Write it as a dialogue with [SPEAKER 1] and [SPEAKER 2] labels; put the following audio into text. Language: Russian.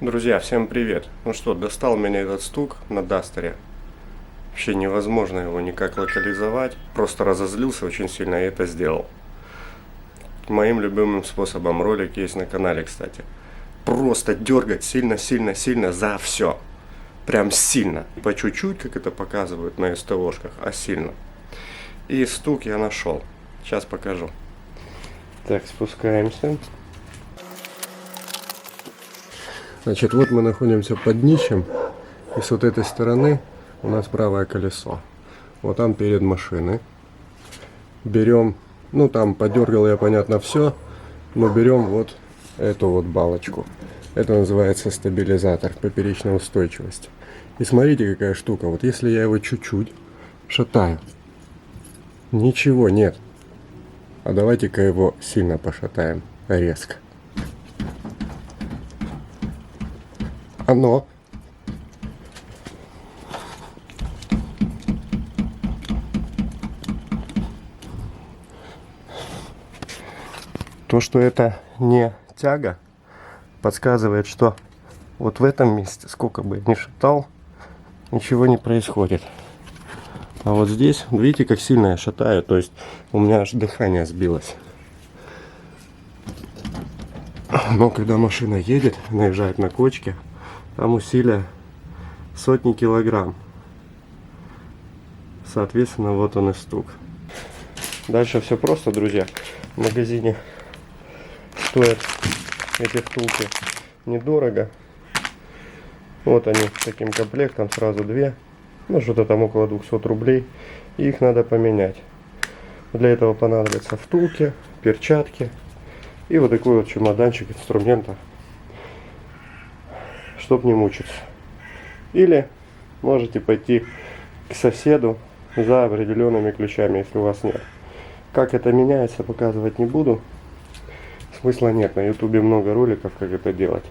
[SPEAKER 1] Друзья, всем привет! Ну что, достал меня этот стук на Дастере. Вообще невозможно его никак локализовать. Просто разозлился очень сильно и это сделал. Моим любимым способом ролик есть на канале, кстати. Просто дергать сильно за все. Прям сильно. Не по чуть-чуть, как это показывают на СТОшках, а сильно. И стук я нашел. Сейчас покажу. Так, спускаемся. Значит, вот мы находимся под днищем, и с вот этой стороны у нас правое колесо. Вот там перед машиной. Берем, ну там подергал я, понятно, все, но берем вот эту вот балочку. Это называется стабилизатор поперечной устойчивости. И смотрите, какая штука. Вот если я его чуть-чуть шатаю, ничего нет. А давайте-ка его сильно пошатаем, резко. Оно. То, что это не тяга, подсказывает, что вот в этом месте, сколько бы я ни шатал, ничего не происходит. А вот здесь, видите, как сильно я шатаю, то есть у меня аж дыхание сбилось. Но когда машина едет, наезжает на кочки, там усилие сотни килограмм. Соответственно, вот он и стук. Дальше все просто, друзья. В магазине стоят эти втулки недорого. Вот они таким комплектом, сразу две. Ну, что-то там около 200 рублей. И их надо поменять. Для этого понадобятся втулки, перчатки и вот такой вот чемоданчик инструмента, чтобы не мучиться. Или можете пойти к соседу за определенными ключами, если у вас нет. Как это меняется, показывать не буду. Смысла нет. На ютубе много роликов, как это делать.